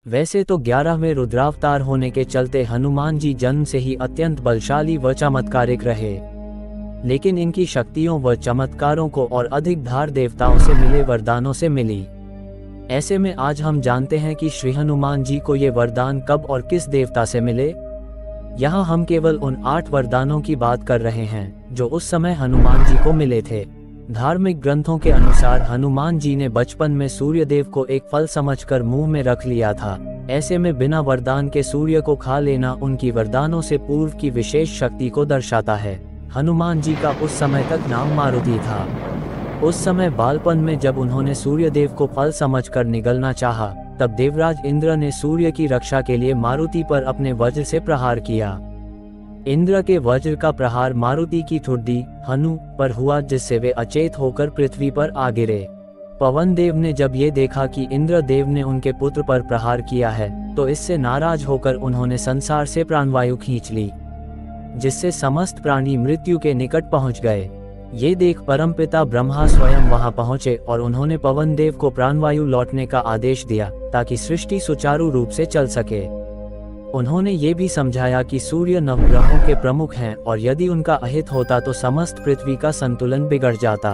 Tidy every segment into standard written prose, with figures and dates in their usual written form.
वैसे तो 11वें रुद्रावतार होने के चलते हनुमान जी जन्म से ही अत्यंत बलशाली व चमत्कारिक रहे, लेकिन इनकी शक्तियों व चमत्कारों को और अधिक धार देवताओं से मिले वरदानों से मिली। ऐसे में आज हम जानते हैं कि श्री हनुमान जी को ये वरदान कब और किस देवता से मिले। यहाँ हम केवल उन 8 वरदानों की बात कर रहे हैं जो उस समय हनुमान जी को मिले थे। धार्मिक ग्रंथों के अनुसार हनुमान जी ने बचपन में सूर्यदेव को एक फल समझकर मुंह में रख लिया था। ऐसे में बिना वरदान के सूर्य को खा लेना उनकी वरदानों से पूर्व की विशेष शक्ति को दर्शाता है। हनुमान जी का उस समय तक नाम मारुति था। उस समय बालपन में जब उन्होंने सूर्यदेव को फल समझकर निगलना चाहा, तब देवराज इंद्र ने सूर्य की रक्षा के लिए मारुति पर अपने वज्र से प्रहार किया। इंद्र के वज्र का प्रहार मारुति की ठुड्डी हनु पर हुआ, जिससे वे अचेत होकर पृथ्वी पर आ गिरे। पवन देव ने जब ये देखा कि इंद्र देव ने उनके पुत्र पर प्रहार किया है, तो इससे नाराज होकर उन्होंने संसार से प्राणवायु खींच ली, जिससे समस्त प्राणी मृत्यु के निकट पहुंच गए। ये देख परमपिता ब्रह्मा स्वयं वहां पहुंचे और उन्होंने पवन देव को प्राणवायु लौटने का आदेश दिया ताकि सृष्टि सुचारू रूप से चल सके। उन्होंने ये भी समझाया कि सूर्य नवग्रहों के प्रमुख हैं और यदि उनका अहित होता तो समस्त पृथ्वी का संतुलन बिगड़ जाता।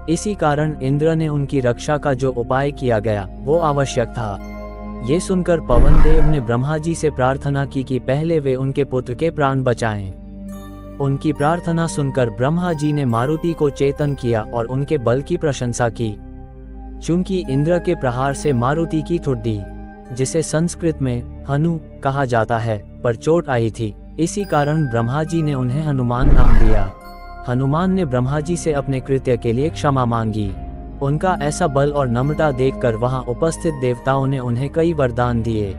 इसी कारण इंद्र ने उनकी रक्षा का जो उपाय किया गया वो आवश्यक था। ये सुनकर पवन देव ने ब्रह्मा जी से प्रार्थना की कि पहले वे उनके पुत्र के प्राण बचाएं। उनकी प्रार्थना सुनकर ब्रह्मा जी ने मारुति को चेतन किया और उनके बल की प्रशंसा की। चूंकि इंद्र के प्रहार से मारुति की ठुड्डी, जिसे संस्कृत में हनु कहा जाता है, पर चोट आई थी, इसी कारण ब्रह्मा जी ने उन्हें हनुमान नाम दिया। हनुमान ने ब्रह्मा जी से अपने कृत्य के लिए क्षमा मांगी। उनका ऐसा बल और नम्रता देखकर वहां उपस्थित देवताओं ने उन्हें कई वरदान दिए।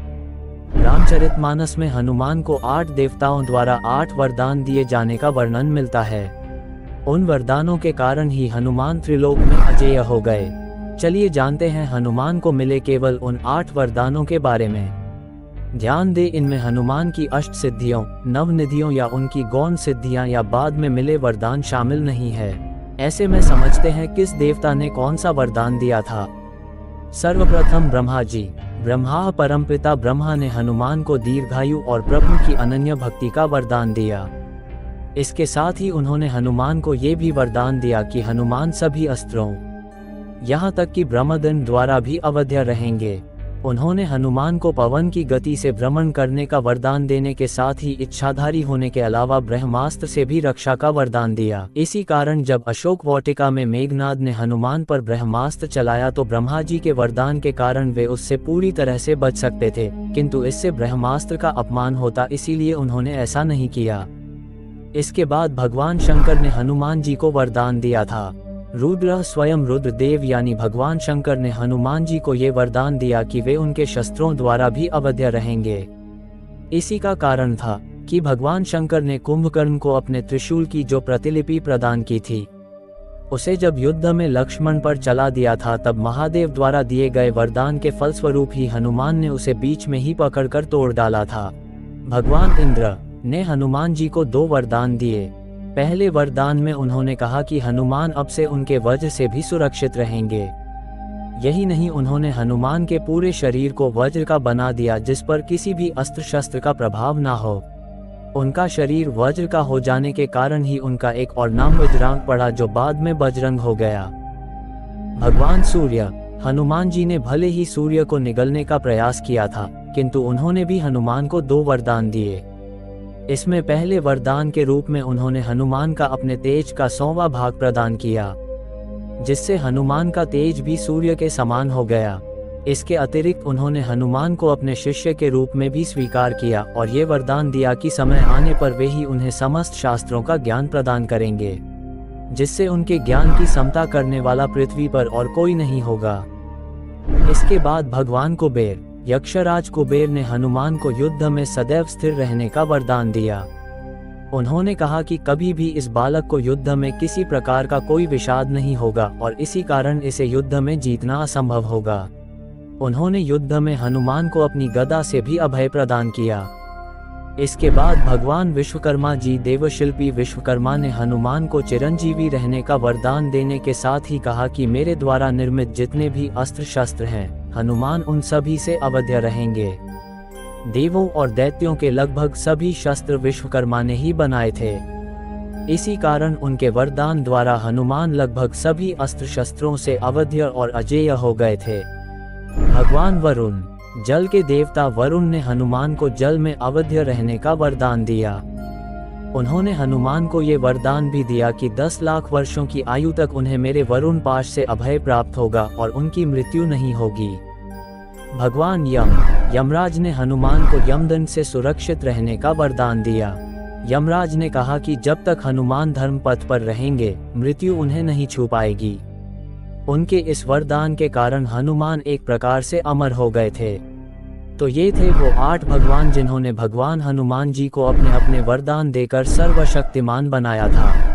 रामचरितमानस में हनुमान को 8 देवताओं द्वारा 8 वरदान दिए जाने का वर्णन मिलता है। उन वरदानों के कारण ही हनुमान त्रिलोक में अजेय हो गए। चलिए जानते हैं हनुमान को मिले केवल उन 8 वरदानों के बारे में। ध्यान दें, इनमें हनुमान की अष्ट सिद्धियों, नवनिधियों या उनकी गौण सिद्धियां या बाद में मिले वरदान शामिल नहीं है। ऐसे में समझते हैं किस देवता ने कौन सा वरदान दिया था। सर्वप्रथम ब्रह्मा जी। ब्रह्मा परमपिता ब्रह्मा ने हनुमान को दीर्घायु और प्रभु की अनन्य भक्ति का वरदान दिया। इसके साथ ही उन्होंने हनुमान को ये भी वरदान दिया कि हनुमान सभी अस्त्रों, यहाँ तक कि ब्रह्मदंड द्वारा भी अवध्य रहेंगे। उन्होंने हनुमान को पवन की गति से भ्रमण करने का वरदान देने के साथ ही इच्छाधारी होने के अलावा ब्रह्मास्त्र से भी रक्षा का वरदान दिया। इसी कारण जब अशोक वाटिका में मेघनाद ने हनुमान पर ब्रह्मास्त्र चलाया तो ब्रह्मा जी के वरदान के कारण वे उससे पूरी तरह से बच सकते थे, किंतु इससे ब्रह्मास्त्र का अपमान होता, इसीलिए उन्होंने ऐसा नहीं किया। इसके बाद भगवान शंकर ने हनुमान जी को वरदान दिया था। रुद्र स्वयं रुद्रदेव यानी भगवान शंकर ने हनुमान जी को ये वरदान दिया कि वे उनके शस्त्रों द्वारा भी अवध्य रहेंगे। इसी का कारण था कि भगवान शंकर ने कुंभकर्ण को अपने त्रिशूल की जो प्रतिलिपि प्रदान की थी, उसे जब युद्ध में लक्ष्मण पर चला दिया था, तब महादेव द्वारा दिए गए वरदान के फलस्वरूप ही हनुमान ने उसे बीच में ही पकड़कर तोड़ डाला था। भगवान इंद्र ने हनुमान जी को 2 वरदान दिए। पहले वरदान में उन्होंने कहा कि हनुमान अब से उनके वज्र से भी सुरक्षित रहेंगे। यही नहीं, उन्होंने हनुमान के पूरे शरीर को वज्र का बना दिया, जिस पर किसी भी अस्त्र शस्त्र का प्रभाव ना हो। उनका शरीर वज्र का हो जाने के कारण ही उनका एक और नाम वज्रांग पड़ा, जो बाद में बजरंग हो गया। भगवान सूर्य। हनुमान जी ने भले ही सूर्य को निगलने का प्रयास किया था, किंतु उन्होंने भी हनुमान को 2 वरदान दिए। इसमें पहले वरदान के रूप में उन्होंने हनुमान का अपने तेज का 100वां भाग प्रदान किया, जिससे हनुमान का तेज भी सूर्य के समान हो गया। इसके अतिरिक्त उन्होंने हनुमान को अपने शिष्य के रूप में भी स्वीकार किया और ये वरदान दिया कि समय आने पर वे ही उन्हें समस्त शास्त्रों का ज्ञान प्रदान करेंगे, जिससे उनके ज्ञान की समता करने वाला पृथ्वी पर और कोई नहीं होगा। इसके बाद भगवान कुबेर। यक्षराज कुबेर ने हनुमान को युद्ध में सदैव स्थिर रहने का वरदान दिया। उन्होंने कहा कि कभी भी इस बालक को युद्ध में किसी प्रकार का कोई विषाद नहीं होगा और इसी कारण इसे युद्ध में जीतना असंभव होगा। उन्होंने युद्ध में हनुमान को अपनी गदा से भी अभय प्रदान किया। इसके बाद भगवान विश्वकर्मा जी देवशिल्पी विश्वकर्मा ने हनुमान को चिरंजीवी रहने का वरदान देने के साथ ही कहा कि मेरे द्वारा निर्मित जितने भी अस्त्र शस्त्र हैं, हनुमान उन सभी से अवध्य रहेंगे। देवों और दैत्यों के लगभग सभी शस्त्र विश्वकर्मा ने ही बनाए थे। इसी कारण उनके वरदान द्वारा हनुमान लगभग सभी अस्त्र शस्त्रों से अवध्य और अजेय हो गए थे। भगवान वरुण, जल के देवता वरुण ने हनुमान को जल में अवध्य रहने का वरदान दिया। उन्होंने हनुमान को ये वरदान भी दिया कि 10 लाख वर्षों की आयु तक उन्हें मेरे वरुण पाश से अभय प्राप्त होगा और उनकी मृत्यु नहीं होगी। भगवान यमराज ने हनुमान को यमदंड से सुरक्षित रहने का वरदान दिया। यमराज ने कहा कि जब तक हनुमान धर्म पथ पर रहेंगे, मृत्यु उन्हें नहीं छू पाएगी। उनके इस वरदान के कारण हनुमान एक प्रकार से अमर हो गए थे। तो ये थे वो 8 भगवान जिन्होंने भगवान हनुमान जी को अपने अपने वरदान देकर सर्वशक्तिमान बनाया था।